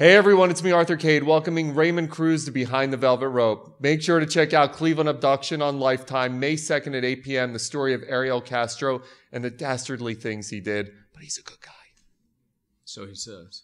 Hey everyone, it's me, Arthur Kade, welcoming Raymond Cruz to Behind the Velvet Rope. Make sure to check out Cleveland Abduction on Lifetime, May 2nd at 8 p.m., the story of Ariel Castro and the dastardly things he did. But he's a good guy. So he says.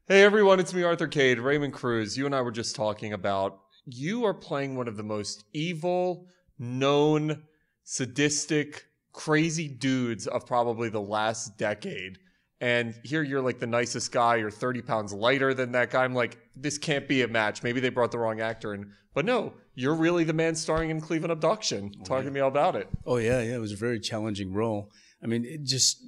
Hey everyone, it's me, Arthur Kade, Raymond Cruz. You and I were just talking about you are playing one of the most evil, known, sadistic, crazy dudes of probably the last decade. And here you're like the nicest guy. You're 30 pounds lighter than that guy. I'm like, this can't be a match. Maybe they brought the wrong actor in. But no, you're really the man starring in Cleveland Abduction. Talk to me all about it. Oh, yeah. It was a very challenging role. I mean, it just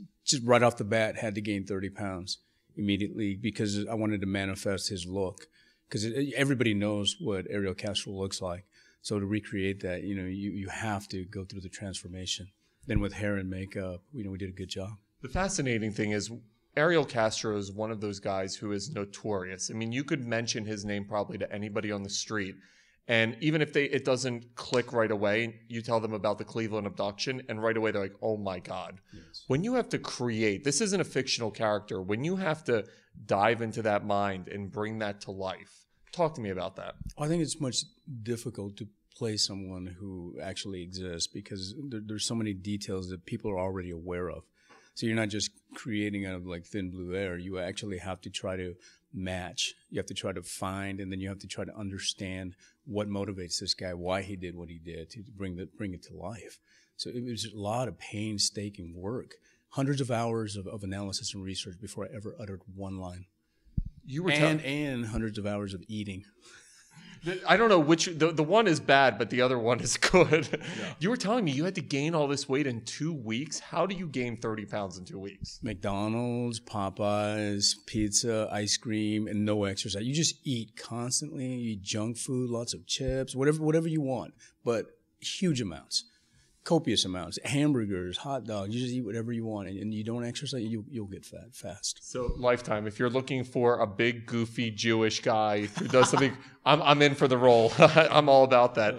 right off the bat had to gain 30 pounds. Immediately, because I wanted to manifest his look, because everybody knows what Ariel Castro looks like. So to recreate that, you have to go through the transformation. Then with hair and makeup, we did a good job. The fascinating thing is Ariel Castro is one of those guys who is notorious. I mean, you could mention his name probably to anybody on the street. And even if it doesn't click right away, you tell them about the Cleveland Abduction, and right away they're like, oh my God. Yes. When you have to create, this isn't a fictional character, when you have to dive into that mind and bring that to life, talk to me about that. I think it's much difficult to play someone who actually exists because there's so many details that people are already aware of. So you're not just creating out of like thin blue air. You actually have to try to match. You have to try to find, and then you have to try to understand what motivates this guy, why he did what he did, to bring it to life. So it was a lot of painstaking work, hundreds of hours of analysis and research before I ever uttered one line. You were and hundreds of hours of eating. I don't know which, the one is bad, but the other one is good. Yeah. You were telling me you had to gain all this weight in 2 weeks. How do you gain 30 pounds in 2 weeks? McDonald's, Popeyes, pizza, ice cream, and no exercise. You just eat constantly. You eat junk food, lots of chips, whatever you want, but huge amounts. Copious amounts, hamburgers, hot dogs. You just eat whatever you want, and you don't exercise, you'll get fat fast. So Lifetime, if you're looking for a big, goofy Jewish guy who does something, I'm in for the role. I'm all about that.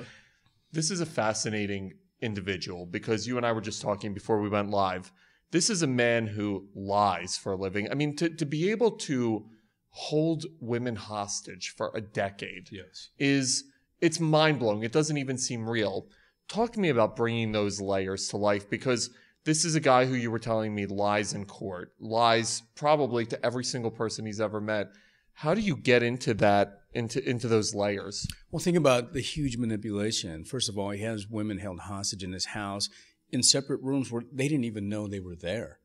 This is a fascinating individual because you and I were just talking before we went live. This is a man who lies for a living. I mean, to be able to hold women hostage for a decade it's mind-blowing. It doesn't even seem real. Talk to me about bringing those layers to life, because this is a guy who you were telling me lies in court, lies probably to every single person he's ever met. How do you get into that, into those layers? Well, think about the huge manipulation. First of all, he has women held hostage in his house in separate rooms where they didn't even know they were there.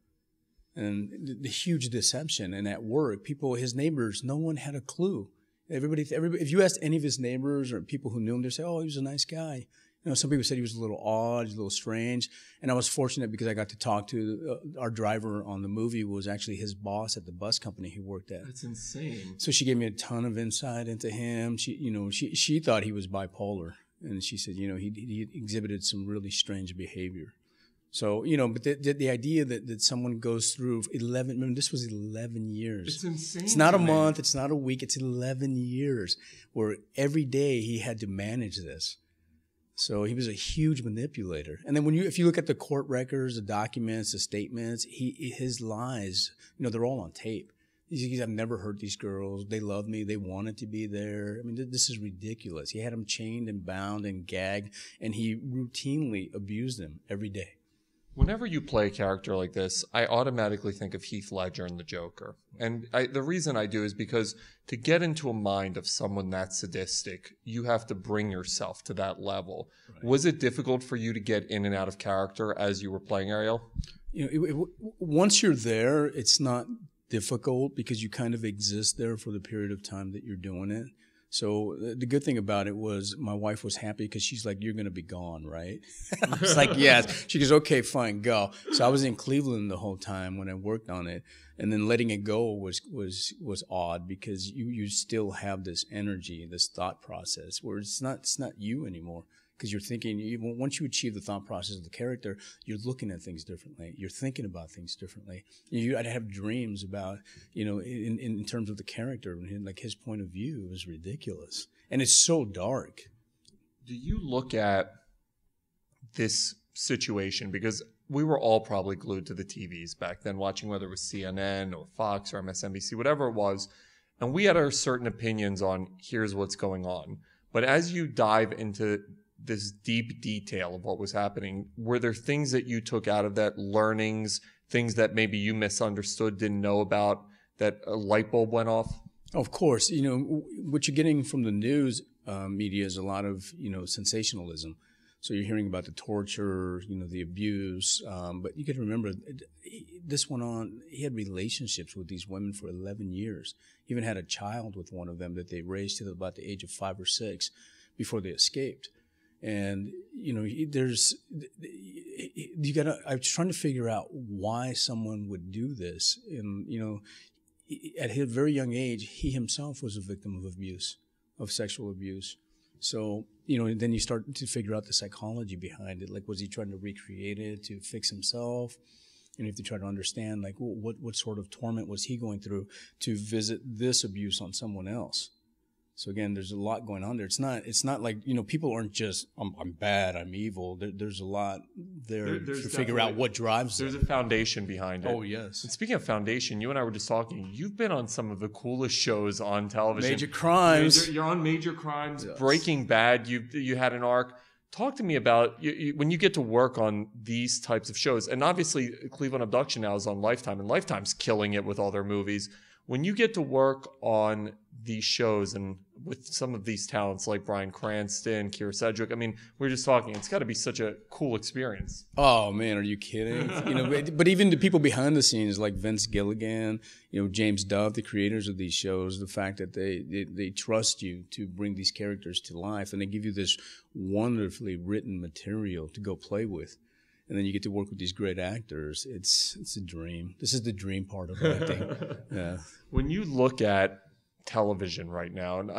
And the huge deception. And at work, his neighbors, no one had a clue. Everybody, if you asked any of his neighbors or people who knew him, they'd say, oh, he was a nice guy. Some people said he was a little odd, a little strange. And I was fortunate because I got to talk to our driver on the movie was actually his boss at the bus company he worked at. That's insane. So she gave me a ton of insight into him. She thought he was bipolar. And she said, he exhibited some really strange behavior. So, but the idea that someone goes through 11, this was 11 years. It's insane. It's not a month. It's not a week. It's 11 years where every day he had to manage this. So he was a huge manipulator. And then if you look at the court records, the documents, the statements, his lies, they're all on tape. He's I've never hurt these girls. They love me. They wanted to be there. I mean, this is ridiculous. He had them chained and bound and gagged, and he routinely abused them every day. Whenever you play a character like this, I automatically think of Heath Ledger and the Joker. And the reason I do is because to get into a mind of someone that sadistic, you have to bring yourself to that level. Right. Was it difficult for you to get in and out of character as you were playing Ariel? Once you're there, it's not difficult because you kind of exist there for the period of time that you're doing it. So the good thing about it was my wife was happy because she's like, you're going to be gone, right? I was like, yes. She goes, okay, fine, go. So I was in Cleveland the whole time when I worked on it. And then letting it go was odd because you still have this energy, this thought process where it's not you anymore. because you're thinking, once you achieve the thought process of the character, you're looking at things differently. You're thinking about things differently. I'd have dreams about, in terms of the character, and like his point of view is ridiculous. And it's so dark. Do you look at this situation, because we were all probably glued to the TVs back then, watching whether it was CNN or Fox or MSNBC, whatever it was, and we had our certain opinions on here's what's going on. But as you dive into this deep detail of what was happening, were there things that you took out of that, learnings, things that maybe you misunderstood, didn't know about, that a light bulb went off? Of course. What you're getting from the news media is a lot of, sensationalism. So you're hearing about the torture, the abuse. But you got to remember, this went on. He had relationships with these women for 11 years. He even had a child with one of them that they raised till about the age of 5 or 6 before they escaped. And, I was trying to figure out why someone would do this. And, at his very young age, he himself was a victim of abuse, of sexual abuse. So, then you start to figure out the psychology behind it. Like, was he trying to recreate it to fix himself? And you have to try to understand, like, what sort of torment was he going through to visit this abuse on someone else? So again, there's a lot going on there. It's not like, people aren't just, I'm bad, I'm evil. There's a lot there to figure out what drives them. There's a foundation behind it. Oh, yes. And speaking of foundation, you and I were just talking. You've been on some of the coolest shows on television. Major Crimes. You're on Major Crimes. Yes. Breaking Bad. You had an arc. Talk to me about when you get to work on these types of shows. And obviously, Cleveland Abduction now is on Lifetime, and Lifetime's killing it with all their movies. When you get to work on these shows and with some of these talents like Bryan Cranston, Keira Sedgwick, I mean, we were just talking, it's got to be such a cool experience. Oh, man, are you kidding? But even the people behind the scenes like Vince Gilligan, James Dove, the creators of these shows, the fact that they trust you to bring these characters to life, and they give you this wonderfully written material to go play with. And then you get to work with these great actors. It's a dream. This is the dream part of acting. Yeah. When you look at television right now, and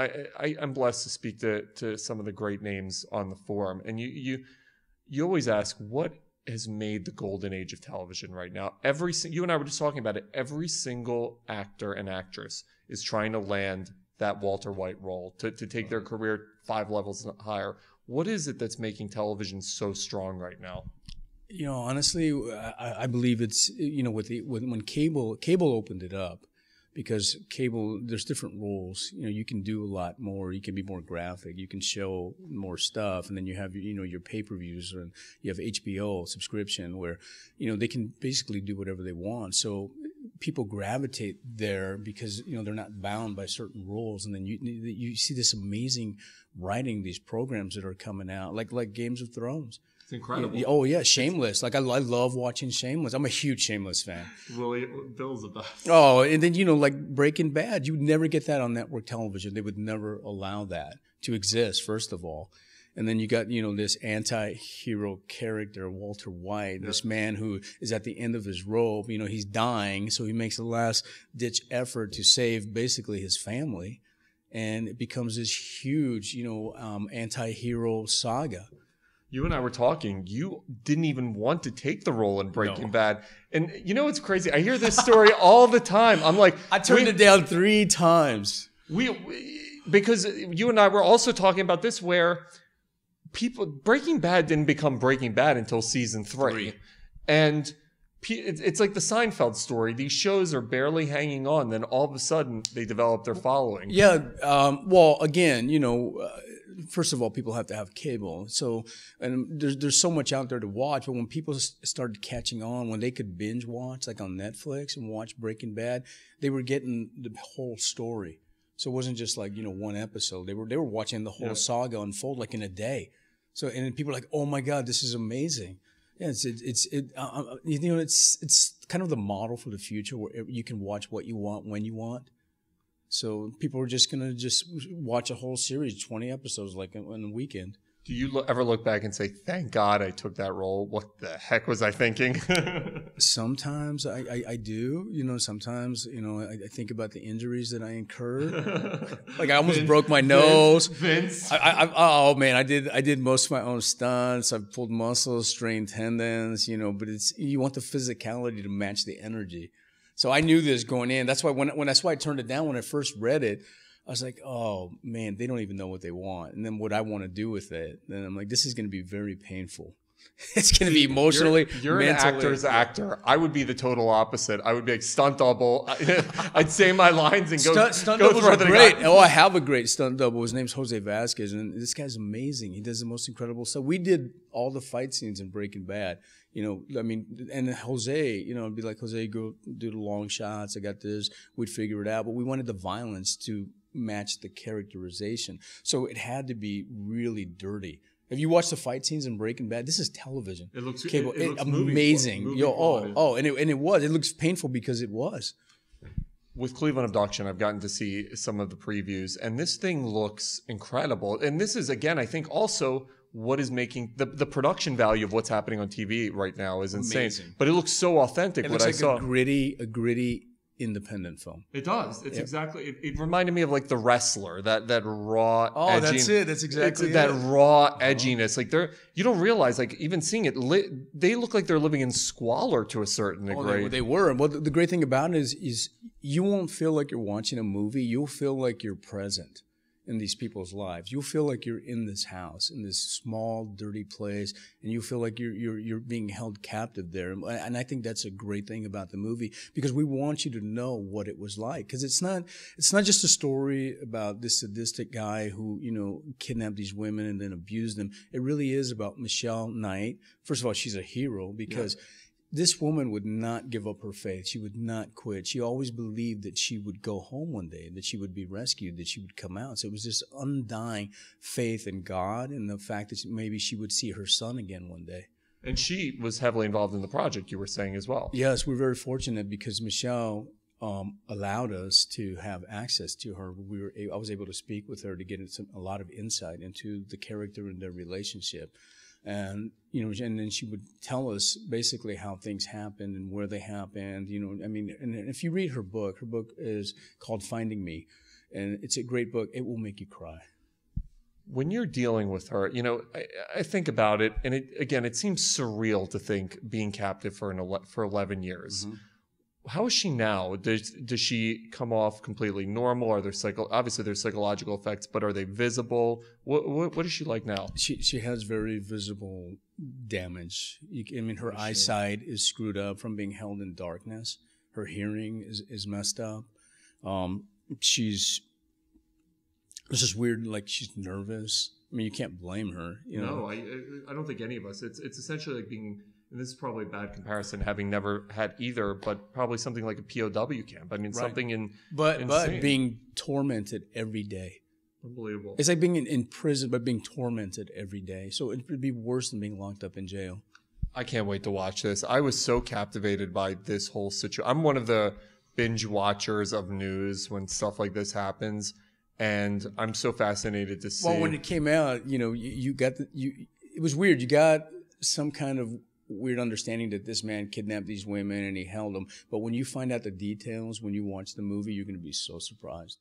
I'm blessed to speak to some of the great names on the forum, and you always ask, what has made the golden age of television right now? You and I were just talking about it. Every single actor and actress is trying to land that Walter White role, to take their career 5 levels higher. What is it that's making television so strong right now? Honestly, I believe it's, when cable opened it up, because cable, there's different rules. You can do a lot more. You can be more graphic. You can show more stuff. And then you have, your pay-per-views, and you have HBO subscription where, they can basically do whatever they want. So people gravitate there because, they're not bound by certain rules. And then you see this amazing writing, these programs that are coming out, like Games of Thrones. It's incredible. Oh, yeah, Shameless. Like, I love watching Shameless. I'm a huge Shameless fan. Bill's the best. Oh, and then, like Breaking Bad, you would never get that on network television. They would never allow that to exist, first of all. And then you got, this anti-hero character, Walter White, this man who is at the end of his rope. He's dying, so he makes a last-ditch effort to save basically his family. And it becomes this huge, anti-hero saga. You and I were talking. You didn't even want to take the role in Breaking Bad. And it's crazy. I hear this story all the time. I'm like, I turned it down 3 times. Because you and I were also talking about this, where Breaking Bad didn't become Breaking Bad until season 3. And it's like the Seinfeld story. These shows are barely hanging on. Then all of a sudden they develop their following. Yeah. Well, again, first of all, people have to have cable. So, and there's so much out there to watch. But when people started catching on, when they could binge watch, like on Netflix, and watch Breaking Bad, they were getting the whole story. So it wasn't just like, one episode. They were watching the whole saga unfold like in a day. So, and people are like, oh my God, this is amazing. Yeah, it's kind of the model for the future, where you can watch what you want when you want. So people are just going to watch a whole series, 20 episodes, like on a weekend. Do you ever look back and say, thank God I took that role? What the heck was I thinking? Sometimes I do. Sometimes, I think about the injuries that I incurred. Like I almost broke my nose. Vince. Oh man, I did most of my own stunts. I pulled muscles, strained tendons, but you want the physicality to match the energy. So I knew this going in. That's why that's why I turned it down when I first read it. I was like, oh, man, they don't even know what they want. And then what I want to do with it. Then I'm like, this is going to be very painful. It's going to be emotionally, You're mentally. an actor's actor. I would be the total opposite. I would be like stunt double. I'd say my lines and go Stunt go doubles are great. Oh, I have a great stunt double. His name's Jose Vasquez, and this guy's amazing. He does the most incredible stuff. We did all the fight scenes in Breaking Bad. And Jose, it'd be like, Jose, go do the long shots. I got this. We'd figure it out. But we wanted the violence to match the characterization. So it had to be really dirty. Have you watched the fight scenes in Breaking Bad? This is television. It looks cable. It looks amazing. movie And it was. It looks painful because it was. With Cleveland Abduction, I've gotten to see some of the previews, and this thing looks incredible. And this is, again, I think also what is making the production value of what's happening on TV right now is insane. Amazing. But it looks so authentic. It looks like a gritty independent film. It does. It's exactly. It reminded me of like The Wrestler, that raw. Oh, that's it. That's exactly that raw edginess. Like you don't realize, like even seeing it, they look like they're living in squalor to a certain degree. They were. Well, the great thing about it is you won't feel like you're watching a movie. You'll feel like you're present in these people's lives. You'll feel like you're in this house, in this small, dirty place, and you feel like you're being held captive there. And I think that's a great thing about the movie, because we want you to know what it was like. Because it's not just a story about this sadistic guy who, kidnapped these women and then abused them. It really is about Michelle Knight. First of all, she's a hero because this woman would not give up her faith. She would not quit. She always believed that she would go home one day, that she would be rescued, that she would come out. So it was this undying faith in God and the fact that maybe she would see her son again one day. And she was heavily involved in the project, you were saying as well. Yes, we're very fortunate because Michelle allowed us to have access to her. I was able to speak with her to get a lot of insight into the character and their relationship. And, and then she would tell us basically how things happened and where they happened, and if you read her book is called Finding Me, and it's a great book. It will make you cry. When you're dealing with her, I think about it, and it seems surreal to think being captive for 11 years. Mm-hmm. How is she now? Does she come off completely normal? Are there obviously there's psychological effects, but are they visible? What is she like now? She has very visible damage. Her eyesight is screwed up from being held in darkness. Her hearing is messed up. It's just weird, like she's nervous. You can't blame her. No, I don't think any of us. It's essentially like being. And this is probably a bad comparison, having never had either, but probably something like a POW camp. Something insane. Being tormented every day. Unbelievable. It's like being in prison, but being tormented every day. So it would be worse than being locked up in jail. I can't wait to watch this. I was so captivated by this whole situation. I'm one of the binge watchers of news when stuff like this happens, and I'm so fascinated to see. Well, when it came out, it was weird. You got some kind of weird understanding that this man kidnapped these women and he held them. But when you find out the details, when you watch the movie, you're going to be so surprised.